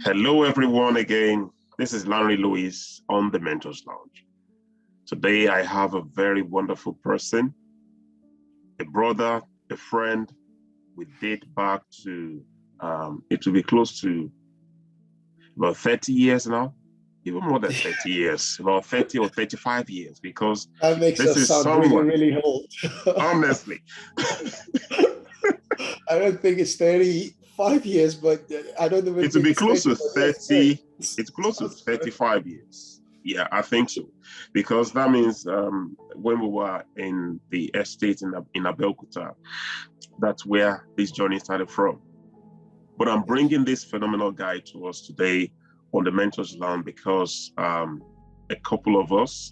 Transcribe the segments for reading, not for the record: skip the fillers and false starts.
Hello, everyone, again. This is Larry Lewis on the Mentors Lounge. Today, I have a very wonderful person, a brother, a friend. We date back to, it will be close to about 30 years now, even more than 30 years, about 30 or 35 years, because that makes this us is sound someone, really old. honestly. I don't think it's 35 years, but I don't even It will think be it's close 30. to 30, it's close to Sounds good. 35 years. Yeah, I think so. Because that means when we were in the estate in Abeokuta, that's where this journey started from. But I'm bringing this phenomenal guy to us today on the Mentors Lounge because a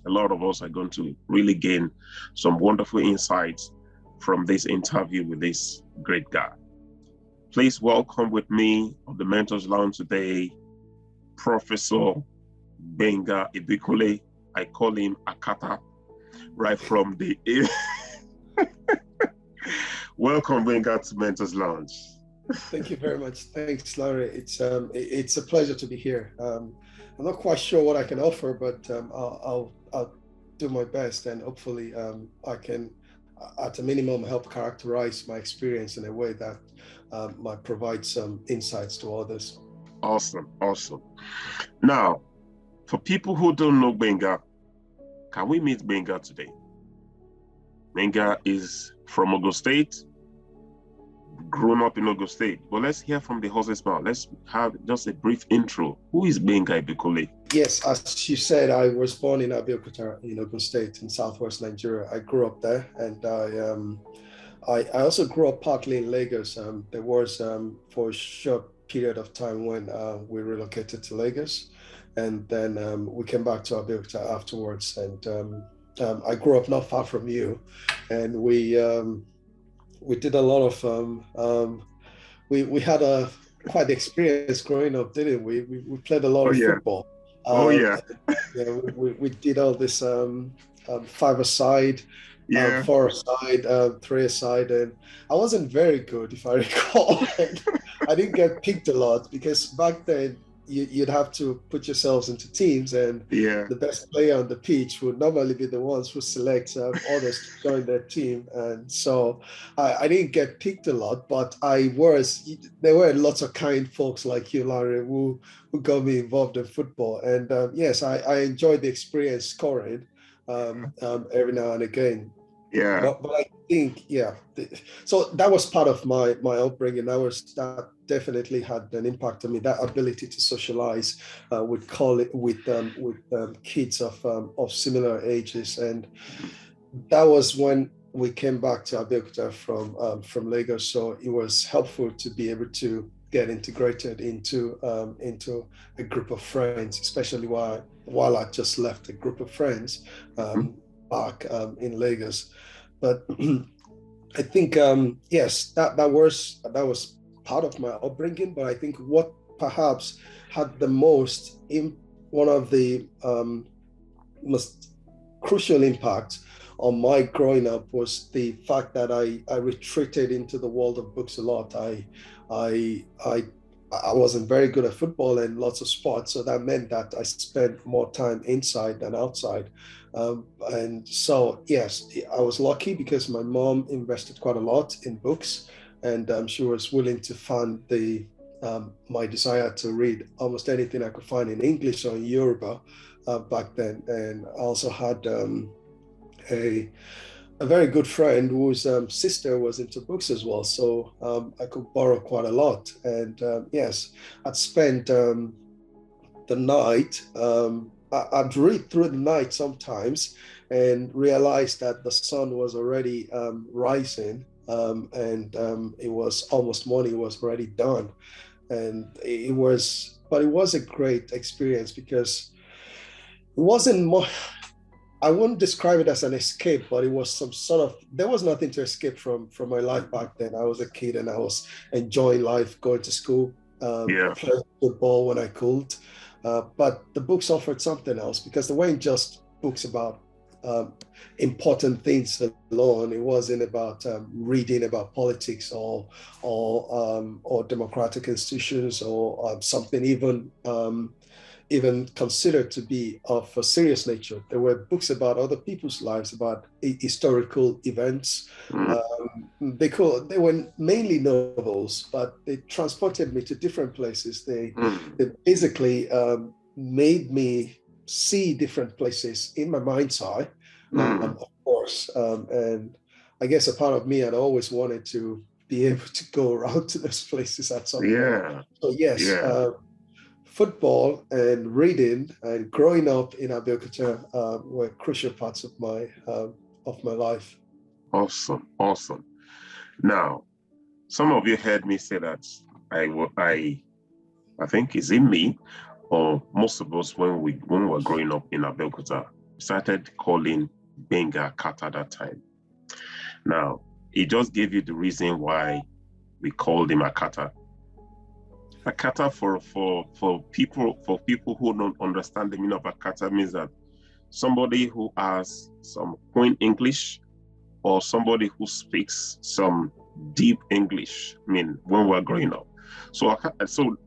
lot of us are going to really gain some wonderful insights from this interview with this great guy. Please welcome with me on the Mentors Lounge today, Professor Gbenga Ibikunle. I call him Akata, right from the... Welcome, Gbenga, to Mentors Lounge. Thank you very much. Thanks, Larry. It's a pleasure to be here. I'm not quite sure what I can offer, but I'll do my best, and hopefully I can, at a minimum, help characterize my experience in a way that might provide some insights to others. Awesome. Now, for people who don't know Gbenga, can we meet Gbenga today? Gbenga is from Ogun State, grown up in Ogun State. But let's hear from the horse's mouth. Let's have just a brief intro. Who is Gbenga Ibikunle? Yes, as you said, I was born in Abeokuta in Ogun State in southwest Nigeria. I grew up there, and I also grew up partly in Lagos. There was for a short period of time when we relocated to Lagos, and then we came back to Abeokuta afterwards. And I grew up not far from you, and we did a lot of we had a quite the experience growing up, didn't we? We played a lot of football. Yeah. We did all this five-a-side, four-a-side, three-a-side, and I wasn't very good, if I recall. I didn't get picked a lot because back then you'd have to put yourselves into teams, and the best player on the pitch would normally be the ones who select others to join their team. And so I didn't get picked a lot, but there were lots of kind folks like you, Larry, who got me involved in football. And yes, I enjoyed the experience scoring every now and again. Yeah. But I think, so that was part of my upbringing. That definitely had an impact on me. That ability to socialize with kids of similar ages, and that was when we came back to Abeokuta from Lagos. So it was helpful to be able to get integrated into a group of friends, especially while I just left a group of friends back in Lagos. But I think yes, that was part of my upbringing. But I think what perhaps had the most one of the most crucial impact on my growing up was the fact that I retreated into the world of books a lot. I wasn't very good at football and lots of sports, so that meant that I spent more time inside than outside. And so, yes, I was lucky because my mom invested quite a lot in books, and she was willing to fund my desire to read almost anything I could find in English or in Yoruba back then. And I also had a very good friend whose sister was into books as well. So I could borrow quite a lot. And yes, I'd spend the night, I'd read through the night sometimes and realize that the sun was already rising, and it was almost morning, it was already done. And it was a great experience because it wasn't more, I wouldn't describe it as an escape, but it was some sort of, there was nothing to escape from my life back then. I was a kid and I was enjoying life, going to school, playing football when I could. But the books offered something else because they weren't just books about important things alone. It wasn't about reading about politics or democratic institutions or something even considered to be of a serious nature. There were books about other people's lives, about historical events. They were mainly novels, but they transported me to different places. They basically made me see different places in my mind's eye, of course. And I guess a part of me had always wanted to be able to go around to those places at some point. So yes, football and reading and growing up in Abeokuta were crucial parts of my life. Awesome. Now, some of you heard me say that I think it's in me, or most of us when we were growing up in Abeokuta, started calling Gbenga Akata that time. Now, it just gave you the reason why we called him Akata. Akata for people who don't understand the meaning of Akata means that somebody who has some Queen English or somebody who speaks some deep English. I mean, when we were growing up. So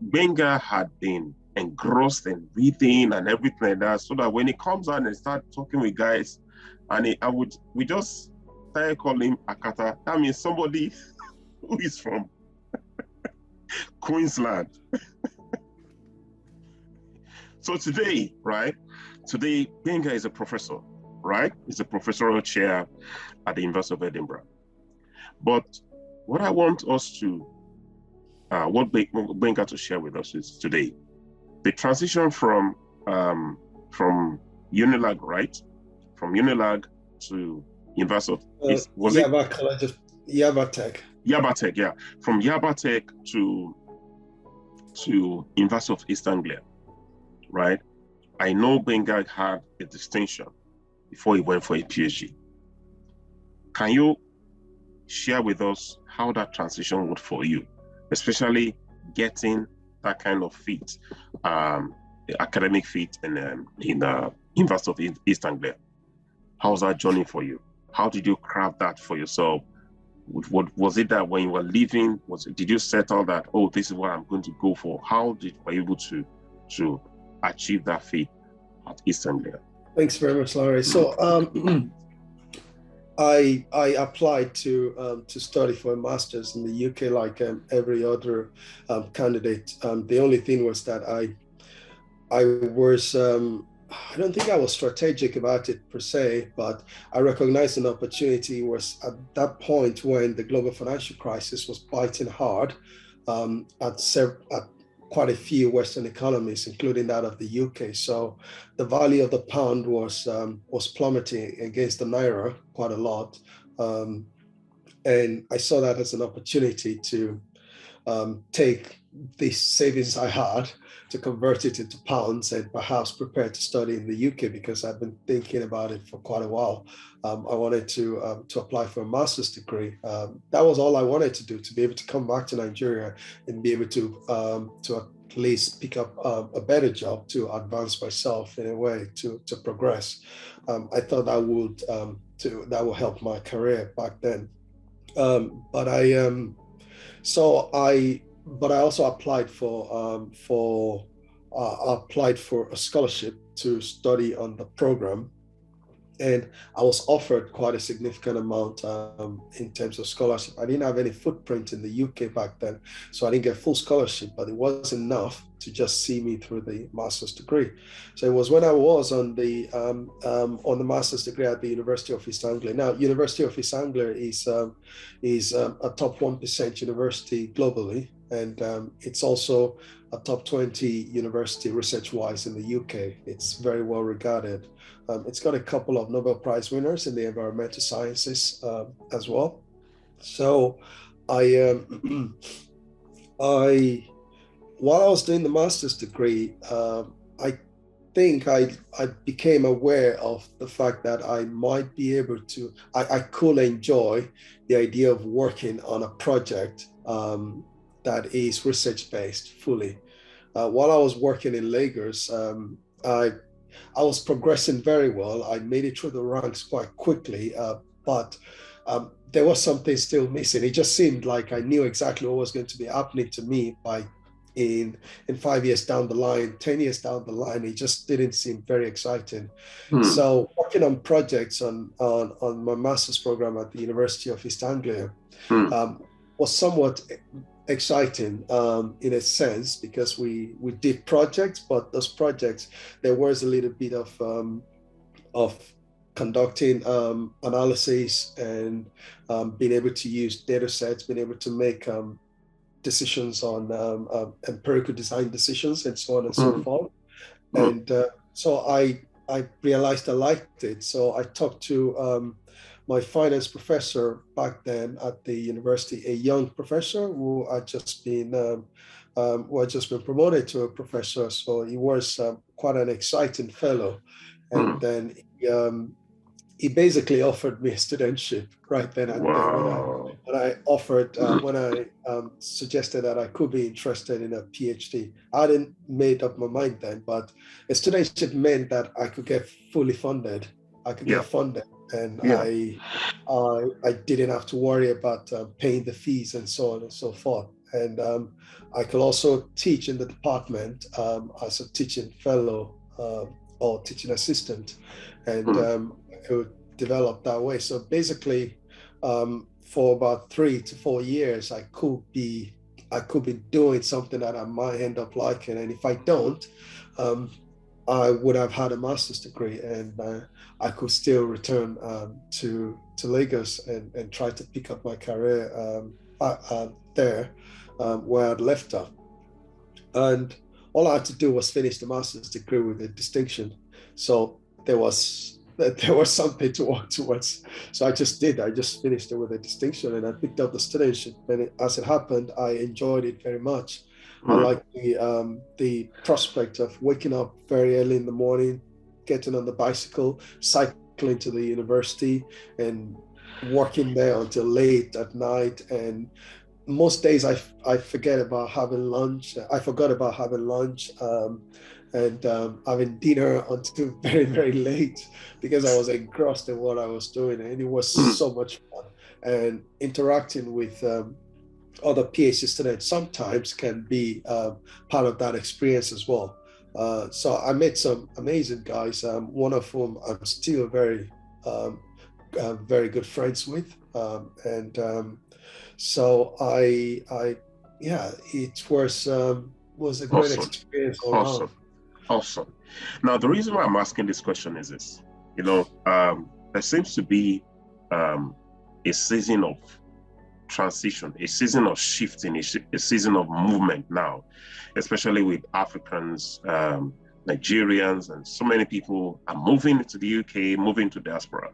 Gbenga had been engrossed in reading and everything like that, so that when he comes out and start talking with guys, and we just started calling him Akata. That means somebody who is from Queensland. So today, Gbenga is a professor, right? He's a professorial chair at the University of Edinburgh. But what I want us to, what Gbenga to share with us is today, the transition from unilag, right? From unilag to University of Yabatech. Yabatech, yeah. From Yabatech to University of East Anglia, right? I know Gbenga had a distinction before he went for a PhD. Can you share with us how that transition was for you, especially getting that kind of feat, academic feat in University of East Anglia? How was that journey for you? How did you craft that for yourself? What was it that when you were leaving, did you settle that, oh, this is what I'm going to go for? How were you able to achieve that feat at East Anglia? Thanks very much, Larry. So I applied to study for a master's in the UK like every other candidate. The only thing was that I was I don't think I was strategic about it per se, but I recognized an opportunity was at that point when the global financial crisis was biting hard at quite a few Western economies, including that of the UK. So the value of the pound was plummeting against the naira quite a lot, and I saw that as an opportunity to take the savings I had to convert it into pounds and perhaps prepare to study in the UK, because I've been thinking about it for quite a while. I wanted to apply for a master's degree. That was all I wanted to do, to be able to come back to Nigeria and be able to at least pick up a better job, to advance myself in a way, to progress. I thought that would help my career back then. But I also applied for a scholarship to study on the program, and I was offered quite a significant amount in terms of scholarship. I didn't have any footprint in the UK back then, so I didn't get full scholarship, but it wasn't enough to just see me through the master's degree. So it was when I was on the master's degree at the University of East Anglia. Now, University of East Anglia is a top 1% university globally, and it's also a top 20 university research-wise in the UK. It's very well regarded. It's got a couple of Nobel Prize winners in the environmental sciences as well. So while I was doing the master's degree, I think I became aware of the fact that I might be able to, I could enjoy the idea of working on a project that is research-based fully. While I was working in Lagos, was progressing very well. I made it through the ranks quite quickly, but there was something still missing. It just seemed like I knew exactly what was going to be happening to me in 5 years down the line, 10 years down the line. It just didn't seem very exciting. So working on projects on my master's program at the University of East Anglia was somewhat exciting in a sense, because we did projects, but those projects, there was a little bit of conducting analysis and being able to use data sets, being able to make decisions on empirical design decisions and so on and so forth. And so I realized I liked it. So I talked to my finance professor back then at the university, a young professor who had just been promoted to a professor. So he was quite an exciting fellow. And then he basically offered me a studentship right then and there. When I offered, when I suggested that I could be interested in a PhD. I hadn't made up my mind then, but a studentship meant that I could get fully funded. I could get funded, and I didn't have to worry about paying the fees and so on and so forth. And I could also teach in the department as a teaching fellow or teaching assistant, and could develop that way. So basically, for about 3 to 4 years, I could be doing something that I might end up liking. And if I don't, I would have had a master's degree, and I could still return to Lagos and try to pick up my career there where I'd left off. And all I had to do was finish the master's degree with a distinction. So there was something to work towards. So I just finished it with a distinction, and I picked up the studentship. And as it happened, I enjoyed it very much. I like the prospect of waking up very early in the morning, getting on the bicycle, cycling to the university, and working there until late at night. And most days I forget about having lunch. I forgot about having lunch. And having dinner until very, very late, because I was engrossed in what I was doing, and it was so much fun. And interacting with other PhD students sometimes can be part of that experience as well. So I met some amazing guys, one of whom I'm still very good friends with. So it was a great experience all around. Awesome. Now, the reason why I'm asking this question is this. There seems to be a season of transition, a season of shifting, a season of movement now, especially with Africans, Nigerians, and so many people are moving to the UK, moving to diaspora.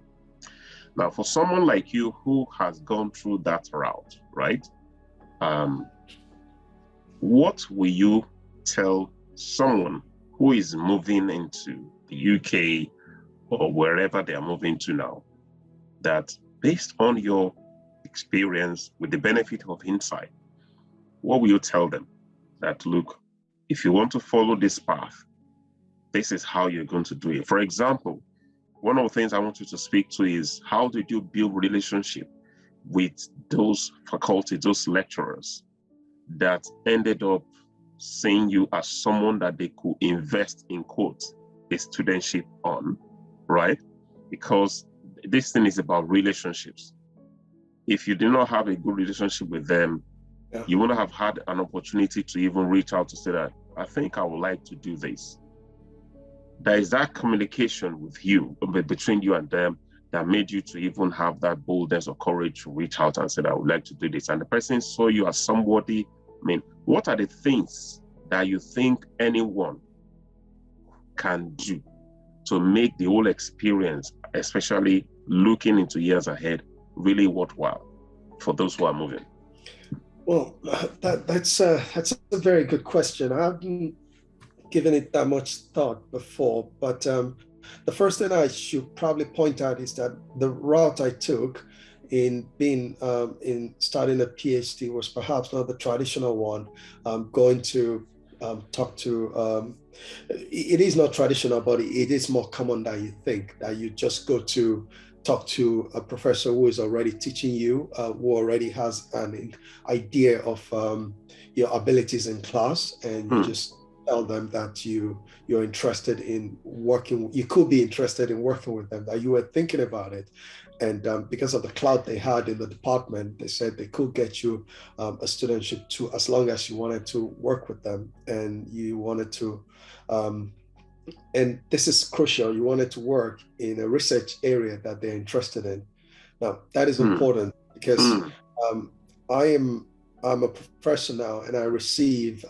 Now, for someone like you who has gone through that route, right? What will you tell someone who is moving into the UK or wherever they are moving to now, that based on your experience with the benefit of insight, what will you tell them? That, look, if you want to follow this path, this is how you're going to do it. For example, one of the things I want you to speak to is, how did you build relationship with those faculty, those lecturers that ended up seeing you as someone that they could invest, in quotes, a studentship on, right? Because this thing is about relationships. If you do not have a good relationship with them, you wouldn't have had an opportunity to even reach out to say that, I think I would like to do this. There is that communication with you, between you and them, that made you to even have that boldness or courage to reach out and say that I would like to do this. And the person saw you as somebody. I mean, what are the things that you think anyone can do to make the whole experience, especially looking into years ahead, really worthwhile for those who are moving? Well, that's a very good question. I haven't given it that much thought before, but the first thing I should probably point out is that the route I took in starting a PhD was perhaps not the traditional one, going to talk to, it is not traditional, but it is more common than you think, that you just go to talk to a professor who is already teaching you, who already has an idea of your abilities in class, and you just tell them that you're interested in working, you could be interested in working with them, that you were thinking about it. And because of the clout they had in the department, they said they could get you a studentship too, as long as you wanted to work with them and you wanted to, and this is crucial, you wanted to work in a research area that they're interested in. Now, that is important because I'm a professor now, and I receive,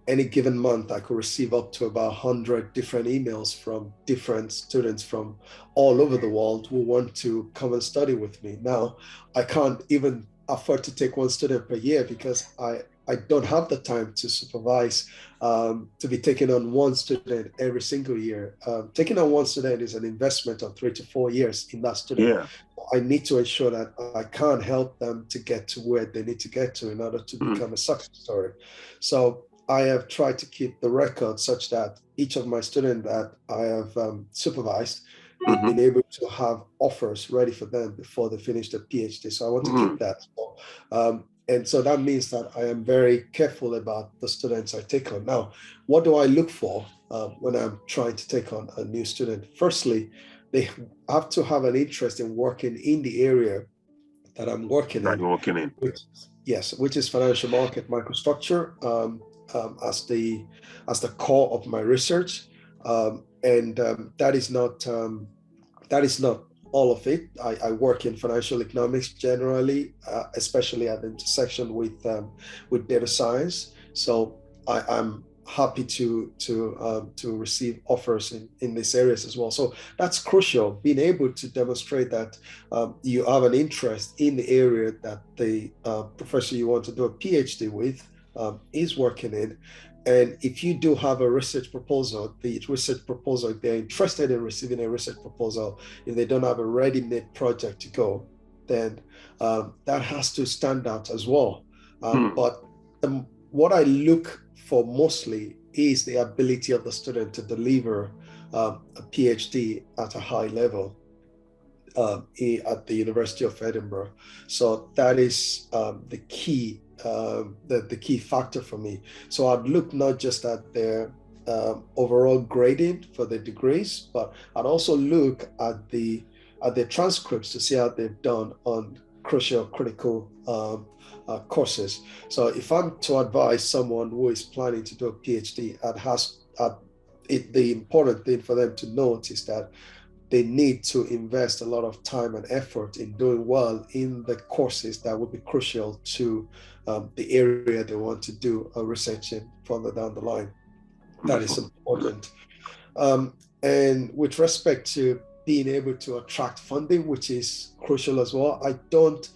any given month, I could receive up to about 100 different emails from different students from all over the world who want to come and study with me. Now, I can't even afford to take one student per year because I don't have the time to supervise, to be taking on one student every single year. Taking on one student is an investment of 3 to 4 years in that student. Yeah. I need to ensure that I can help them to get to where they need to get to in order to become a success story. So I have tried to keep the record such that each of my students that I have supervised, they've been able to have offers ready for them before they finish their PhD. So I want to keep that. And so that means that I am very careful about the students I take on. Now, what do I look for when I'm trying to take on a new student? Firstly, they have to have an interest in working in the area that I'm working in. Which is financial market microstructure, as the core of my research, and that is not all of it. I work in financial economics generally, especially at the intersection with data science. So I'm happy to receive offers in these areas as well. So that's crucial, being able to demonstrate that you have an interest in the area that the professor you want to do a PhD with is working in. And if you do have a research proposal, if they're interested in receiving a research proposal, if they don't have a ready-made project to go, then that has to stand out as well. But what I look for mostly is the ability of the student to deliver a PhD at a high level at the University of Edinburgh. So that is the key factor for me. So I'd look not just at their overall grading for the degrees, but I'd also look at the transcripts to see how they've done on critical courses. So if I'm to advise someone who is planning to do a PhD, the important thing for them to note is that they need to invest a lot of time and effort in doing well in the courses that would be crucial to the area they want to do research in further down the line. That is important. And with respect to being able to attract funding, which is crucial as well, I don't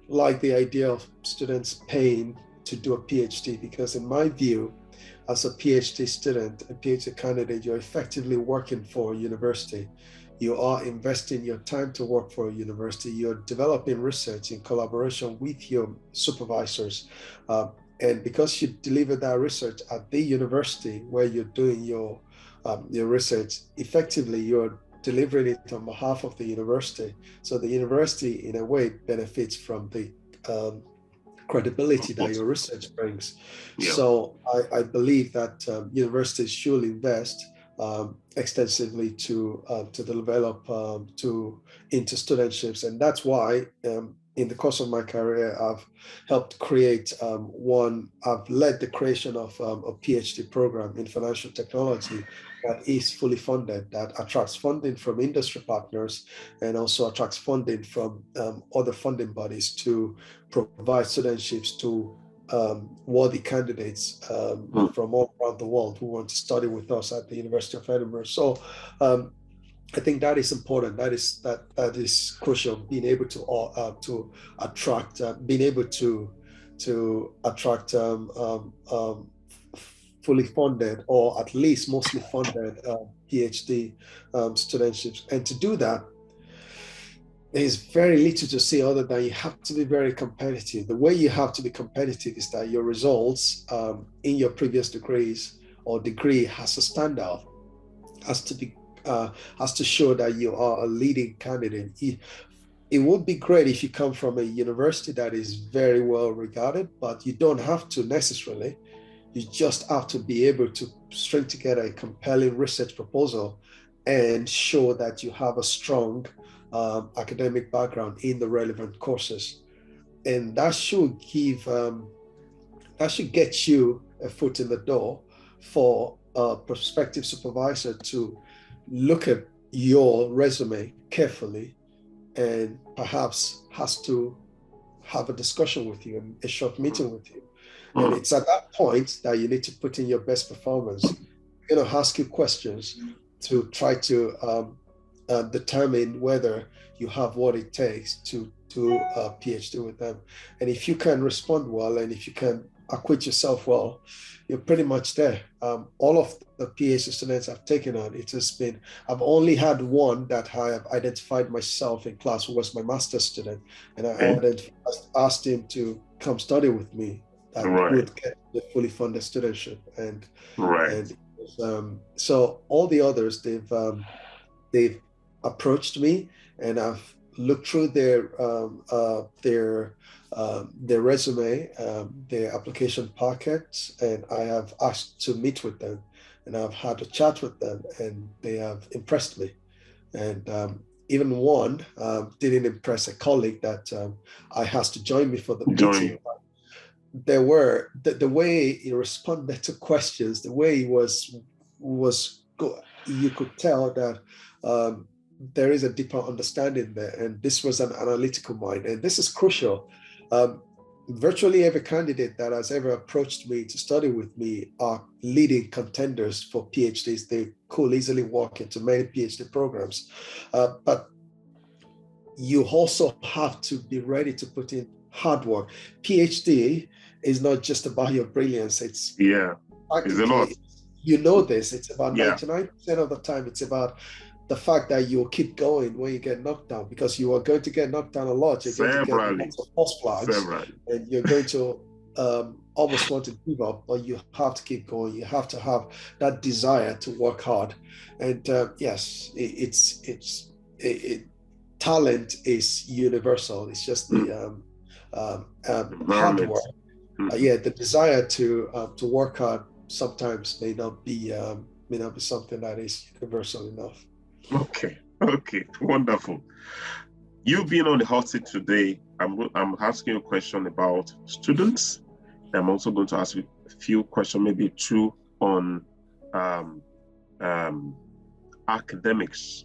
like the idea of students paying to do a PhD, because in my view, as a PhD student, a PhD candidate, you're effectively working for a university. You are investing your time to work for a university. You're developing research in collaboration with your supervisors. And because you deliver that research at the university where you're doing your research, effectively you're delivering it on behalf of the university. So the university, in a way, benefits from the credibility that your research brings. Yeah. So I believe that universities should invest extensively to develop into studentships, and that's why in the course of my career I've helped create I've led the creation of a PhD program in financial technology that is fully funded, that attracts funding from industry partners and also attracts funding from other funding bodies to provide studentships to worthy candidates from all around the world who want to study with us at the University of Edinburgh. So I think that is important. That is crucial. Being able to attract, being able to attract fully funded, or at least mostly funded PhD studentships. And to do that, there's very little to say other than you have to be very competitive. The way you have to be competitive is that your results in your previous degrees or degree has to stand out, has to be has to show that you are a leading candidate. It would be great if you come from a university that is very well regarded, but you don't have to necessarily. You just have to be able to string together a compelling research proposal and show that you have a strong academic background in the relevant courses. And that should get you a foot in the door for a prospective supervisor to look at your resume carefully and perhaps has to have a discussion with you, a short meeting with you. And it's at that point that you need to put in your best performance. They're going to ask you questions to try to determine whether you have what it takes to do a PhD with them. And if you can respond well, and if you can acquit yourself well, you're pretty much there. All of the PhD students I've taken on, I've only had one that I have identified myself in class, who was my master's student. And I asked him to come study with me, that would get the fully funded studentship. And so all the others, they've approached me, and I've looked through their resume, their application packets, and I have asked to meet with them, and I've had a chat with them, and they have impressed me. And even one didn't impress a colleague that I asked to join me for the meeting. There were the way he responded to questions, the way he was good. You could tell that there is a deeper understanding there, and this was an analytical mind, and this is crucial. Virtually every candidate that has ever approached me to study with me are leading contenders for PhDs. They could easily walk into many PhD programs, but you also have to be ready to put in hard work. PhD is not just about your brilliance. It's a lot. You know this. It's about 99% of the time. It's about the fact that you'll keep going when you get knocked down, because you are going to get knocked down a lot. You're going to get lots of false flags, and you're going to almost want to give up, but you have to keep going. You have to have that desire to work hard. And yes, talent is universal. It's just the hard work. The desire to work hard sometimes may not be something that is universal enough. Okay, wonderful. You've been on the hot seat today. I'm asking you a question about students. I'm also going to ask you a few questions, maybe two, on academics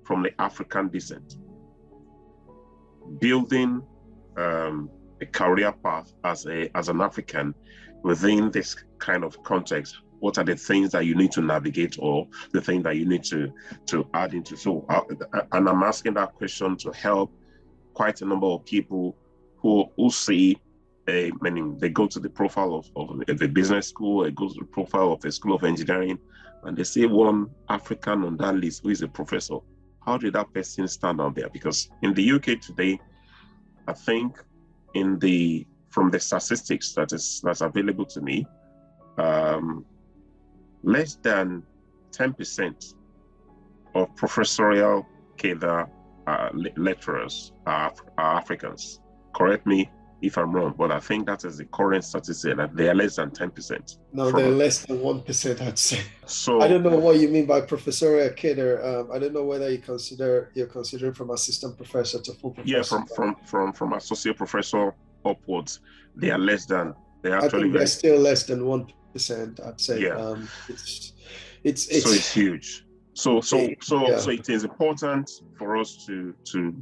from the African descent. Building a career path as an African within this kind of context. What are the things that you need to navigate, or the things that you need to add into? So, and I'm asking that question to help quite a number of people who see, meaning they go to the profile of a business school, they go to the profile of a school of engineering, and they see one African on that list who is a professor. How did that person stand out there? Because in the UK today, I think from the statistics that's available to me, less than 10% of professorial cadre lecturers are Africans. Correct me if I'm wrong, but I think that is the current statistic, that they are less than 10%. No, they're less than 1%, I'd say. So I don't know what you mean by professorial cadre. I don't know whether you're considering from assistant professor to full professor. Yeah, from associate professor upwards, they are less than. I think they're still less than 1%. I'd say. Yeah. It's huge. So it is important for us to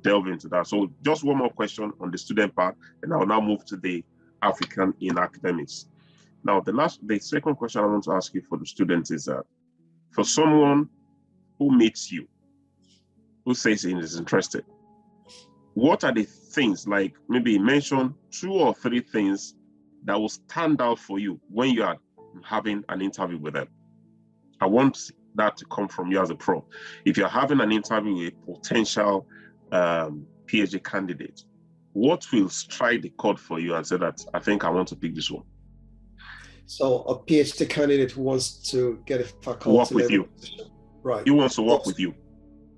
delve into that. So just one more question on the student part, and I'll now move to the African in academics. Now, the second question I want to ask you for the students is that for someone who meets you, who says he is interested, what are the things, like maybe mention 2 or 3 things that will stand out for you when you are having an interview with them? I want that to come from you as a pro. If you're having an interview with a potential PhD candidate, what will strike the chord for you and say that I think I want to pick this one? So a PhD candidate who wants to get a faculty work with you. Position. Right. He wants to work with you.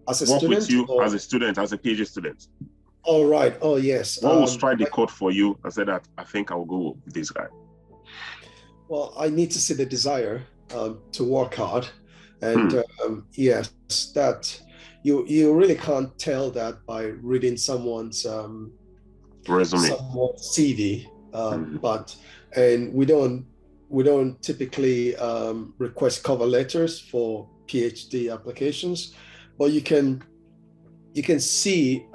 As a work student? With you or... as a student, as a PhD student. Oh, right. Oh, yes. What will strike the chord for you and say that I think I will go with this guy? Well, I need to see the desire to work hard. And yes, that you really can't tell that by reading someone's resume, someone's CV. And we don't typically request cover letters for PhD applications, but you can see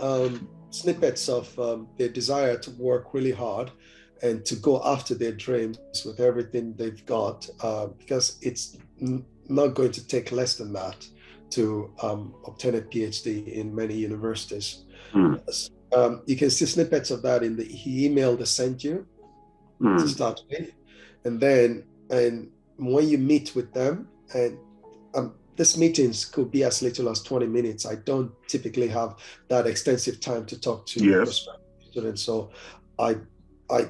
snippets of their desire to work really hard and to go after their dreams with everything they've got, because it's not going to take less than that to obtain a PhD in many universities. You can see snippets of that in the email they sent you to start with. And then when you meet with them, and these meetings could be as little as 20 minutes. I don't typically have that extensive time to talk to prospective students. So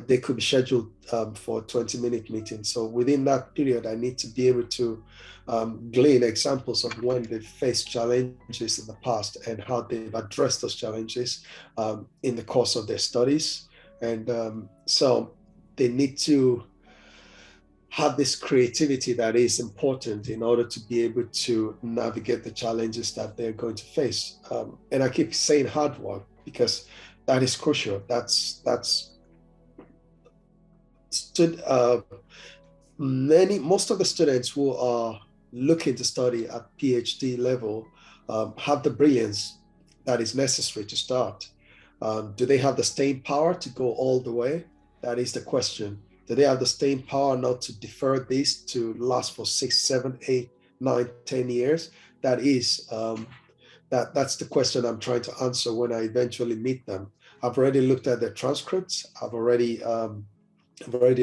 they could be scheduled for a 20-minute meeting. So within that period, I need to be able to glean examples of when they've faced challenges in the past and how they've addressed those challenges in the course of their studies. And so they need to have this creativity that is important in order to be able to navigate the challenges that they're going to face. And I keep saying hard work because that is crucial. Most of the students who are looking to study at PhD level have the brilliance that is necessary to start. Do they have the staying power to go all the way? That is the question. Do they have the staying power not to defer this to last for 6, 7, 8, 9, 10 years? That's the question I'm trying to answer when I eventually meet them. I've already looked at their transcripts. I've already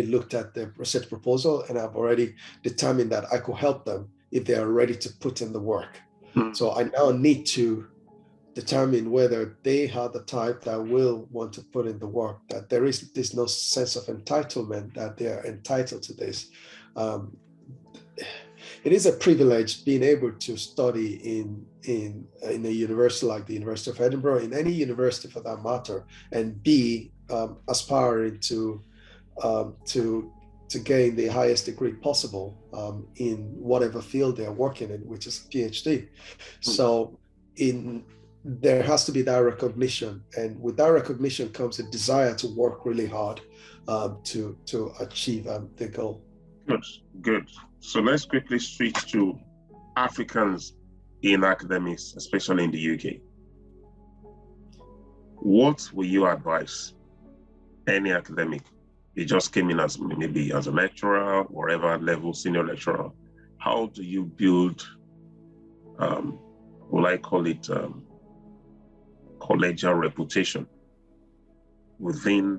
looked at their research proposal, and I've already determined that I could help them if they are ready to put in the work. So I now need to determine whether they are the type that will want to put in the work, that there's no sense of entitlement, that they are entitled to this. It is a privilege being able to study in a university like the University of Edinburgh, in any university for that matter, and be aspiring to gain the highest degree possible in whatever field they're working in, which is PhD. So there has to be that recognition, and with that recognition comes a desire to work really hard to achieve the goal. Good. So let's quickly switch to Africans in academics, especially in the UK. What will you advise any academic? You just came in as maybe as a lecturer, whatever level, senior lecturer. How do you build, will I call it, collegial reputation within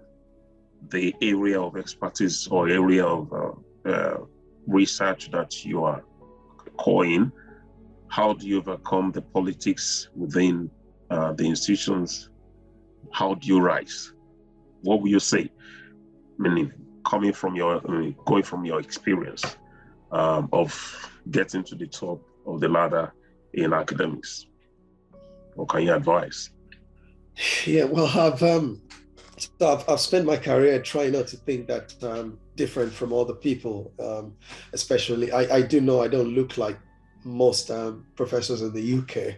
the area of expertise or area of research that you are coining? How do you overcome the politics within the institutions? How do you rise? What will you say? Meaning, going from your experience of getting to the top of the ladder in academics, what can you advise? Yeah, well, I've spent my career trying not to think that different from other people. Especially, I do know I don't look like most professors in the UK,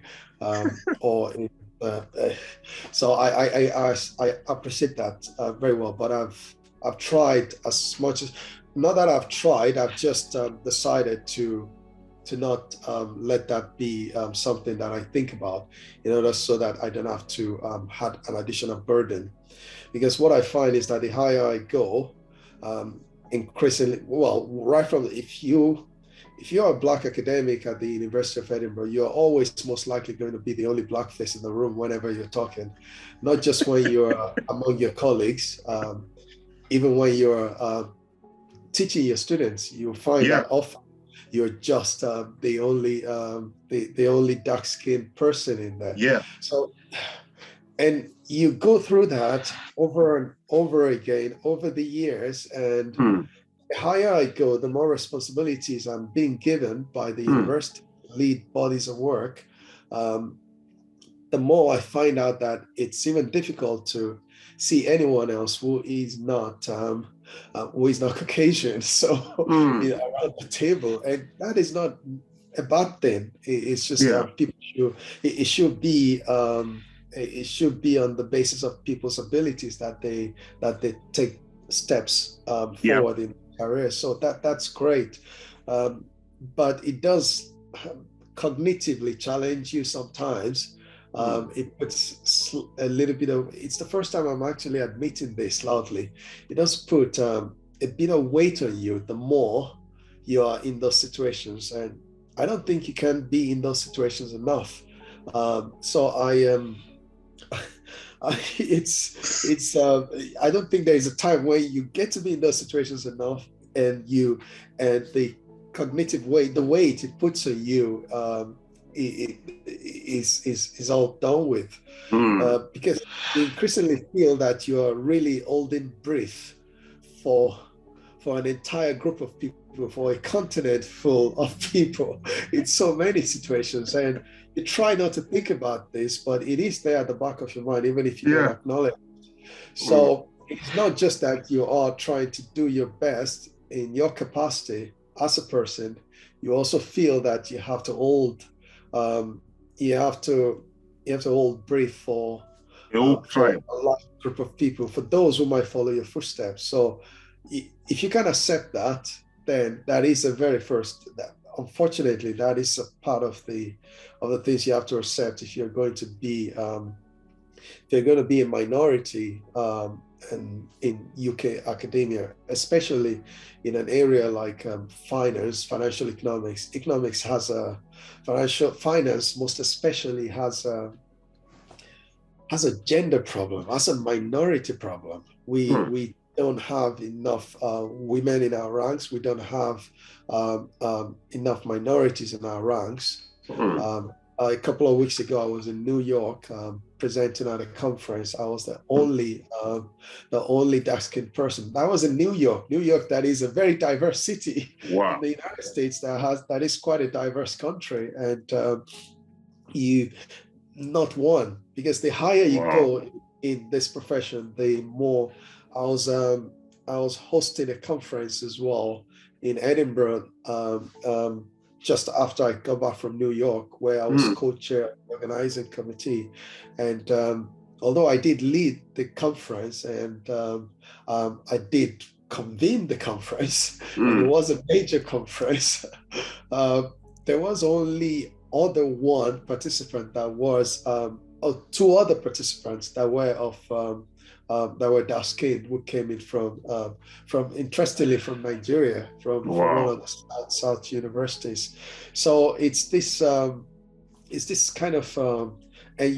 so I appreciate that very well. But I've tried as much as, not that I've tried, I've just decided to not let that be something that I think about, in order so that I don't have to have an additional burden. Because what I find is that the higher I go, increasingly, well, right from, if you're a Black academic at the University of Edinburgh, you're always most likely going to be the only Black face in the room whenever you're talking, not just when you're among your colleagues, even when you're teaching your students, you'll find that often you're just the only dark-skinned person in there. Yeah. So and you go through that over and over again over the years, and the higher I go, the more responsibilities I'm being given by the university lead bodies of work, the more I find out that it's even difficult to see anyone else who is not Caucasian, so around the table, and that is not a bad thing. It's just people should. It should be. It should be on the basis of people's abilities that they take steps forward in career. So that's great, but it does cognitively challenge you sometimes. It puts a little bit of, it's the first time I'm actually admitting this loudly. It does put a bit of weight on you the more you are in those situations. And I don't think you can be in those situations enough. So I don't think there is a time where you get to be in those situations enough, and the cognitive weight, the weight it puts on you, is all done with, because you increasingly feel that you are really holding brief for an entire group of people, for a continent full of people in so many situations, and you try not to think about this, but it is there at the back of your mind, even if you don't acknowledge it. So it's not just that you are trying to do your best in your capacity as a person, you also feel that you have to hold hold brief for a large group of people, for those who might follow your footsteps. So if you can accept that, then that is the very first. Unfortunately, that is a part of the things you have to accept if you're going to be a minority in UK academia, especially in an area like financial economics. Finance most especially has a gender problem, has a minority problem. We don't have enough women in our ranks. We don't have enough minorities in our ranks. A couple of weeks ago, I was in New York presenting at a conference. I was the only dark-skinned person. I was in New York. New York, that is a very diverse city. Wow. In the United States, that is quite a diverse country, and you not one, because the higher you go in this profession, the more. I was hosting a conference as well in Edinburgh just after I got back from New York, where I was co-chair of the organizing committee. And although I did lead the conference and I did convene the conference, and it was a major conference, there was only one participant that was, two other participants that were that were dark-skinned, who came in from interestingly from Nigeria, from one of the South universities. So it's this kind of, and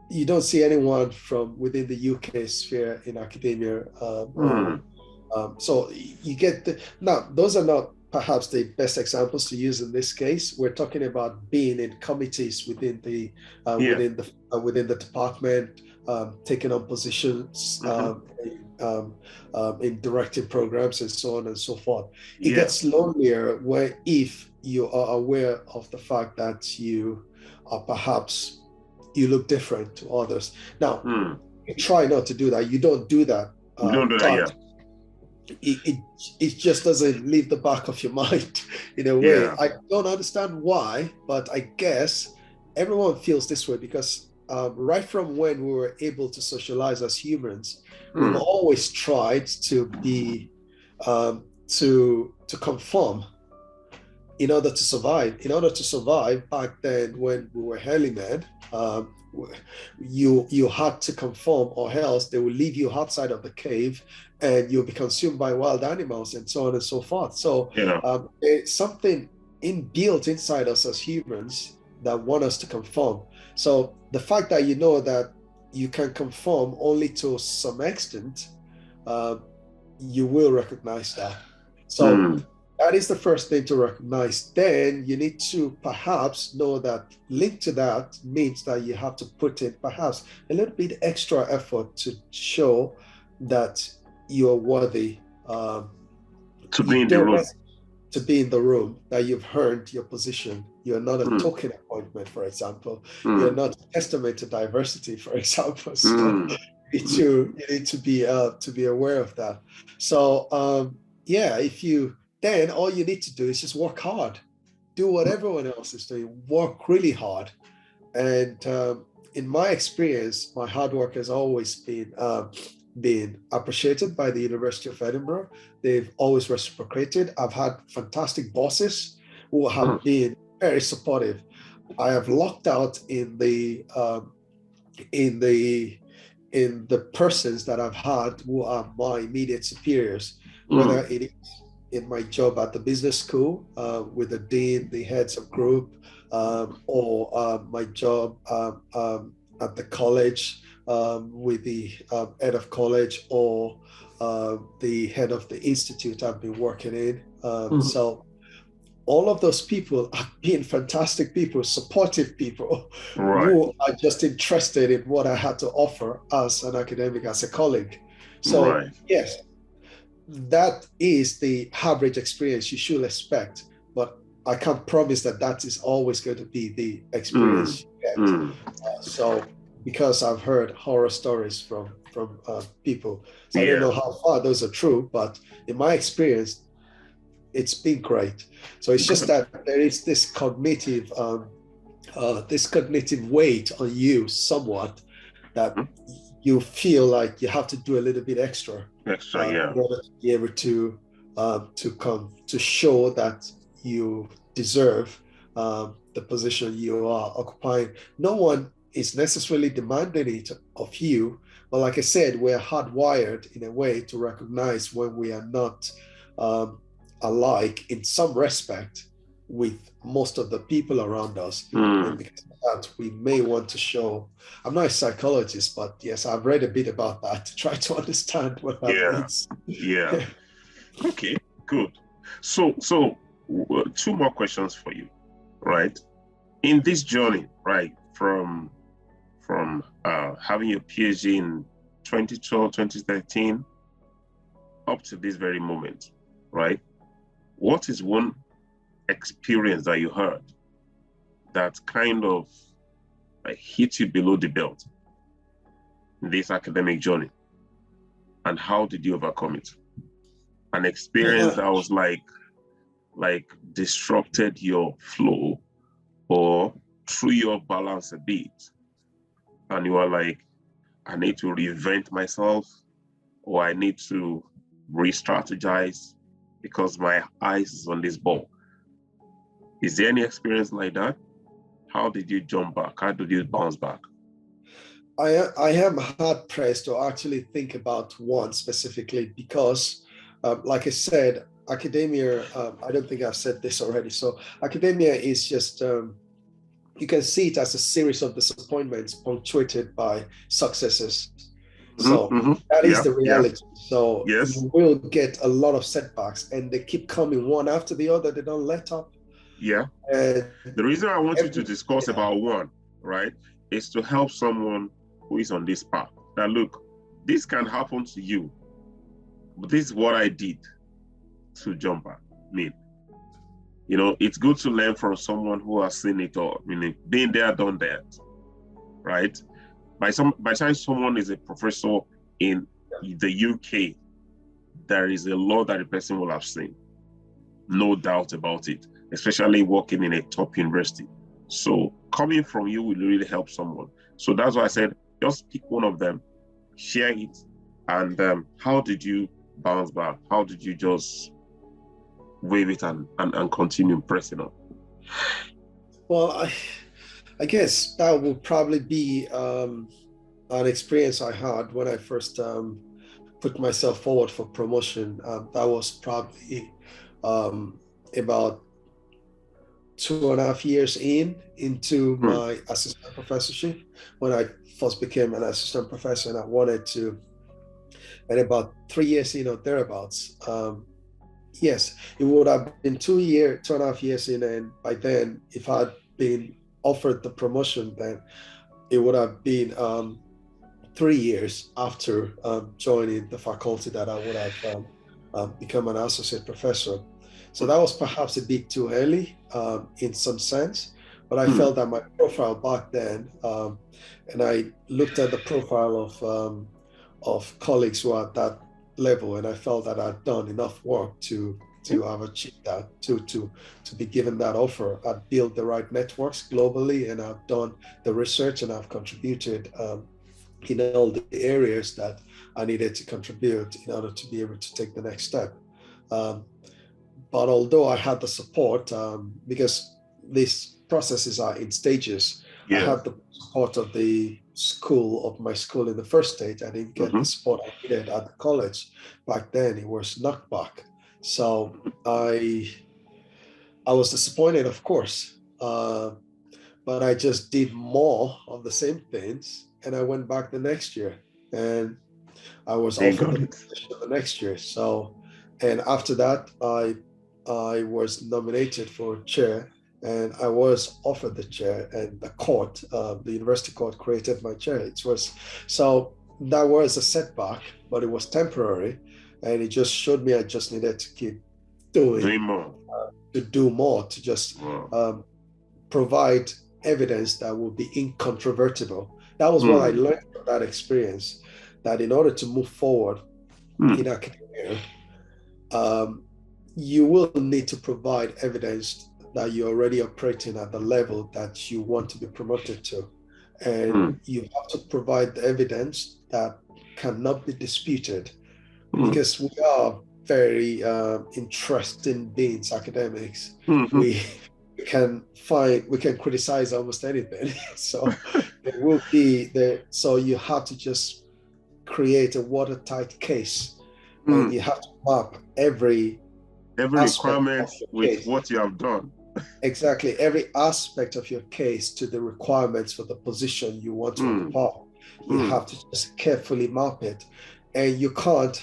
you don't see anyone from within the UK sphere in academia. So you get now, those are not perhaps the best examples to use in this case. We're talking about being in committees within the within the department, taking on positions in directing programs and so on and so forth. It gets lonelier if you are aware of the fact that you are perhaps you look different to others. Now, you try not to do that. You don't do that. You don't do that, it just doesn't leave the back of your mind in a way. I don't understand why, but I guess everyone feels this way because right from when we were able to socialize as humans, we've always tried to be to conform in order to survive. In order to survive back then, when we were hairy men, you had to conform, or else they will leave you outside of the cave and you'll be consumed by wild animals and so on and so forth. So it's something inbuilt inside us as humans that want us to conform. So the fact that you know that you can conform only to some extent, you will recognize that. So That is the first thing to recognize. Then you need to perhaps know that linked to that means that you have to put in perhaps a little bit extra effort to show that you're worthy. To be You in the don't room. to be in the room, that you've earned your position. You're not a Mm. token appointment, for example. Mm. You're not a testament to diversity, for example. So Mm. you need to be aware of that. So yeah, then all you need to do is just work hard. Do what everyone else is doing. Work really hard. And in my experience, my hard work has always been appreciated by the University of Edinburgh. They've always reciprocated. I've had fantastic bosses who have been very supportive. I have lucked out in the persons that I've had who are my immediate superiors, whether it is in my job at the business school with the dean, the heads of group, or my job at the college with the head of college, or the head of the institute I've been working in. So all of those people have been fantastic people, supportive people, Right. who are just interested in what I had to offer as an academic, as a colleague. So Right. yes, that is the average experience you should expect, but I can't promise that that is always going to be the experience you get. So because I've heard horror stories from people, so I don't know how far those are true, but in my experience, it's been great. So it's just that there is this cognitive weight on you somewhat, that you feel like you have to do a little bit extra in order to be able to show that you deserve the position you are occupying. No one is necessarily demanding it of you, but like I said, we're hardwired in a way to recognize when we are not alike in some respect with most of the people around us. And because of that, we may want to show. I'm not a psychologist, but yes, I've read a bit about that to try to understand what that means. Yeah. Okay, good. So two more questions for you, right? In this journey, right, from having your PhD in 2012, 2013 up to this very moment, right? What is one experience that you heard that kind of hit you below the belt in this academic journey, and how did you overcome it? An experience that was like disrupted your flow or threw your balance a bit, and you are like, I need to reinvent myself, or I need to re-strategize because my eyes is on this ball. Is there any experience like that? How did you jump back? How did you bounce back? I am hard pressed to actually think about one specifically because, like I said, academia, I don't think I've said this already. So academia is just, you can see it as a series of disappointments punctuated by successes. So that is the reality. So you will get a lot of setbacks, and they keep coming one after the other. They don't let up. Yeah. And the reason I want you to discuss about one, right, is to help someone who is on this path. That look, this can happen to you, but this is what I did to jump back. I mean, you know, it's good to learn from someone who has seen it all. I mean, being there, done that, right? By the time someone is a professor in the UK, there is a lot that the person will have seen, no doubt about it, especially working in a top university. So coming from you will really help someone. So that's why I said, just pick one of them, share it, and how did you bounce back? How did you just wave it and continue pressing on? Well, I guess that would probably be an experience I had when I first put myself forward for promotion. That was probably about 2.5 years into my assistant professorship, when I first became an assistant professor, and I wanted to, and about 3 years in or thereabouts, yes, it would have been 2.5 years in, and by then, if I'd been offered the promotion, then it would have been 3 years after joining the faculty that I would have become an associate professor. So that was perhaps a bit too early in some sense, but I felt that my profile back then, and I looked at the profile of colleagues who are at that level, and I felt that I'd done enough work to have achieved that, to be given that offer. I've built the right networks globally, and I've done the research, and I've contributed in all the areas that I needed to contribute in order to be able to take the next step. But although I had the support, because these processes are in stages, I had the support of my school in the first stage. I didn't get the support I needed at the college. Back then, it was knockback. So I was disappointed, of course, but I just did more of the same things, and I went back the next year, and I was offered the position the next year. So, and after that, I was nominated for chair, and I was offered the chair, and the university court created my chair. So that was a setback, but it was temporary, and it just showed me I just needed to keep doing more, to do more, to just provide evidence that would be incontrovertible. That was what I learned from that experience, that in order to move forward in academia, you will need to provide evidence that you're already operating at the level that you want to be promoted to. And you have to provide the evidence that cannot be disputed, because we are very interesting beings, academics. We can criticize almost anything. So there will be so you have to just create a watertight case, and you have to map every requirement with what you have done. Exactly, every aspect of your case to the requirements for the position you want to occupy. You have to just carefully map it, and you can't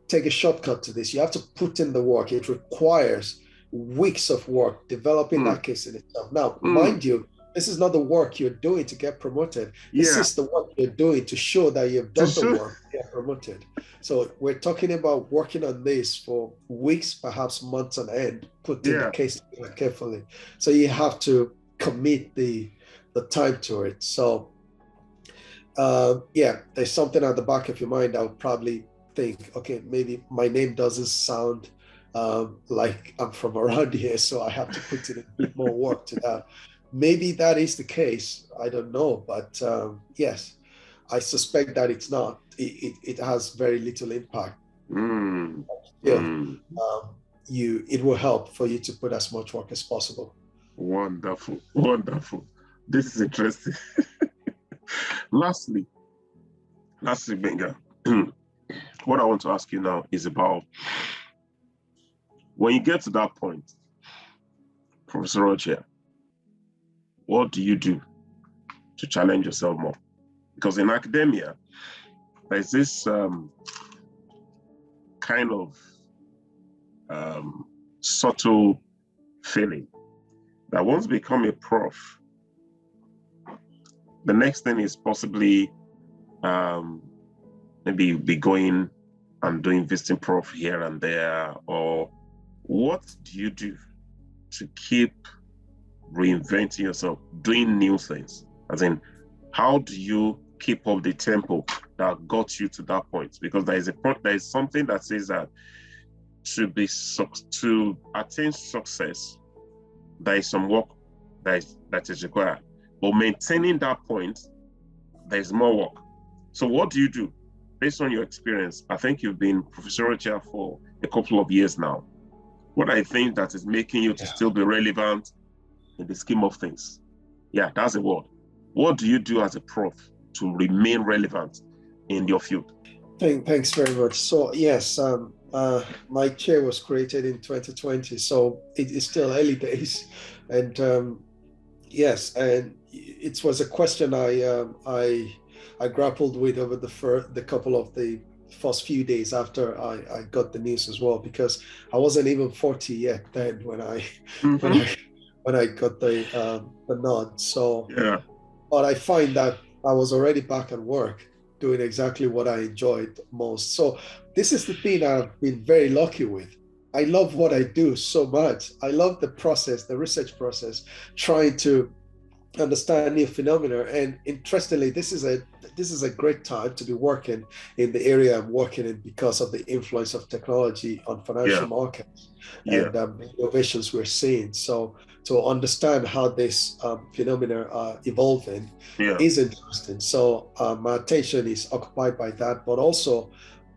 take a shortcut to this. You have to put in the work. It requires weeks of work developing that case in itself. Now, mind you, this is not the work you're doing to get promoted. This is the work you're doing to show that you've done the work to get promoted. So we're talking about working on this for weeks, perhaps months on end, putting the case together carefully. So you have to commit the time to it. So there's something at the back of your mind that would probably think, okay, maybe my name doesn't sound like I'm from around here, so I have to put in a bit more work to that. Maybe that is the case. I don't know, but yes, I suspect that it's not. It has very little impact. It will help for you to put as much work as possible. Wonderful. This is interesting. Lastly, Gbenga, what I want to ask you now is about when you get to that point, professorial chair, what do you do to challenge yourself more? Because in academia, there's this kind of subtle feeling that once you become a prof, the next thing is possibly maybe be going and doing visiting prof here and there, or what do you do to keep reinventing yourself, doing new things? As in, how do you keep up the tempo that got you to that point? Because there is something that says that to attain success, there is some work that is required. But maintaining that point, there is more work. So what do you do? Based on your experience, I think you've been professorial chair for a couple of years now. What I think that is making you to still be relevant in the scheme of things? Yeah, that's the word. What do you do as a prof to remain relevant in your field? Thanks very much. So yes, my chair was created in 2020, so it is still early days, and yes, and it was a question I grappled with over the couple of the first few days after I got the news as well, because I wasn't even 40 yet then when I when Mm-hmm. I when I got the nod. So, Yeah. but I find that I was already back at work doing exactly what I enjoyed most. So this is the thing I've been very lucky with. I love what I do so much. I love the process, the research process, trying to understand new phenomena. And interestingly, this is a great time to be working in the area I'm working in because of the influence of technology on financial Yeah. markets Yeah. and the innovations we're seeing. So to understand how this phenomena are evolving Yeah. is interesting. So my attention is occupied by that, but also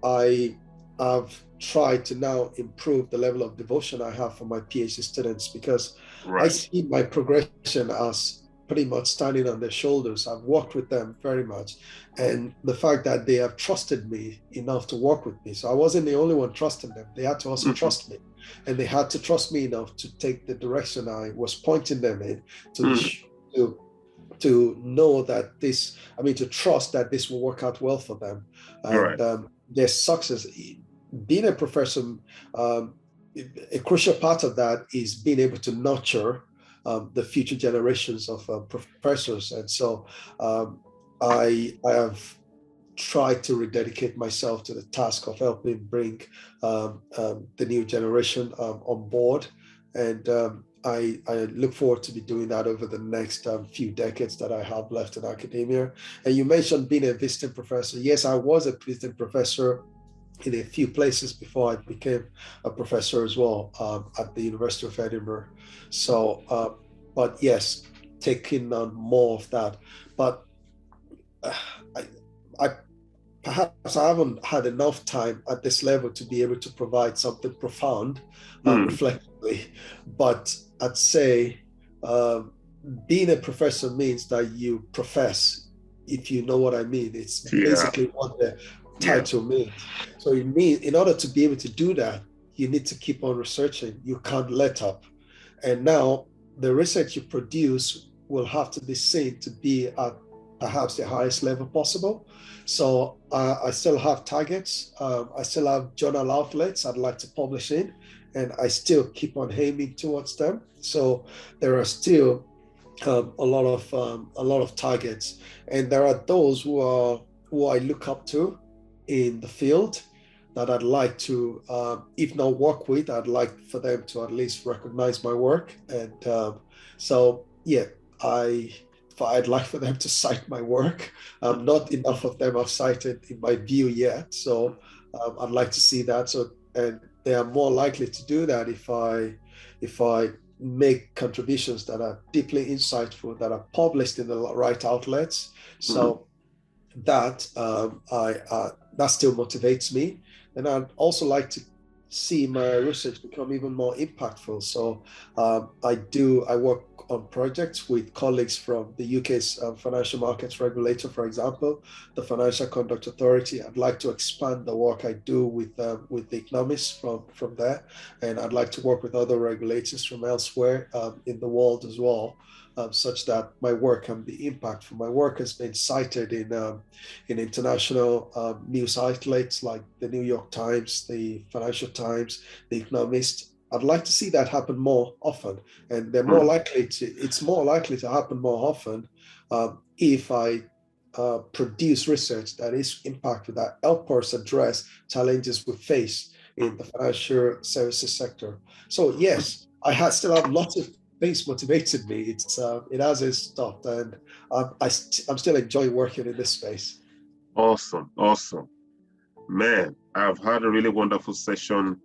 I have tried to now improve the level of devotion I have for my PhD students, because I Right. see my progression as pretty much standing on their shoulders. I've worked with them very much. And the fact that they have trusted me enough to work with me. So I wasn't the only one trusting them. They had to also Mm-hmm. trust me. And they had to trust me enough to take the direction I was pointing them in to be Mm-hmm. to know that this, I mean, to trust that this will work out well for them. Right. And their success, being a professor, a crucial part of that is being able to nurture the future generations of professors. And so I have tried to rededicate myself to the task of helping bring the new generation on board. And I look forward to be doing that over the next few decades that I have left in academia. And you mentioned being a visiting professor. Yes, I was a visiting professor in a few places before I became a professor as well at the University of Edinburgh. So, but yes, taking on more of that. But I, I perhaps I haven't had enough time at this level to be able to provide something profound, Mm. reflectively. But I'd say being a professor means that you profess, if you know what I mean. It's Yeah. basically what the Yeah. title means. So it means in order to be able to do that, you need to keep on researching. You can't let up. And now the research you produce will have to be seen to be at perhaps the highest level possible. So I still have targets. I still have journal outlets I'd like to publish in, and I still keep on aiming towards them. So there are still a lot of targets, and there are those who I look up to in the field that I'd like to, if not work with, I'd like for them to at least recognize my work. And so, yeah, I'd like for them to cite my work. Not enough of them have cited, in my view, yet. So I'd like to see that. So, and they are more likely to do that if I make contributions that are deeply insightful, that are published in the right outlets. Mm. So that that still motivates me. And I'd also like to see my research become even more impactful. So I work on projects with colleagues from the UK's financial markets regulator, for example, the Financial Conduct Authority. I'd like to expand the work I do with the economists from there, and I'd like to work with other regulators from elsewhere in the world as well. Such that my work can be impactful. My work has been cited in international news outlets like the New York Times, the Financial Times, the Economist. I'd like to see that happen more often, and they're more Mm. likely to. It's more likely to happen more often if I produce research that is impactful, that help us address challenges we face in the financial services sector. So yes, still have lots of things motivated me. It hasn't stopped, and I'm still enjoying working in this space. Awesome. Awesome. Man, I've had a really wonderful session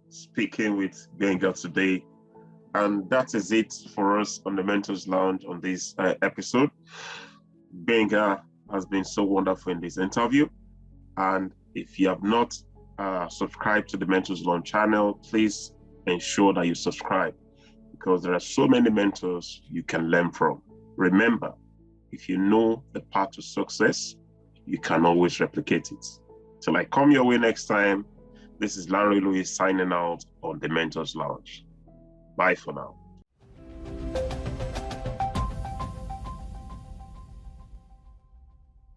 speaking with Gbenga today. And that is it for us on the Mentors Lounge on this episode. Gbenga has been so wonderful in this interview. And if you have not subscribed to the Mentors Lounge channel, please ensure that you subscribe, because there are so many mentors you can learn from. Remember, if you know the path to success, you can always replicate it. Till I come your way next time, this is Larry Lewis signing out on the Mentors Lounge. Bye for now.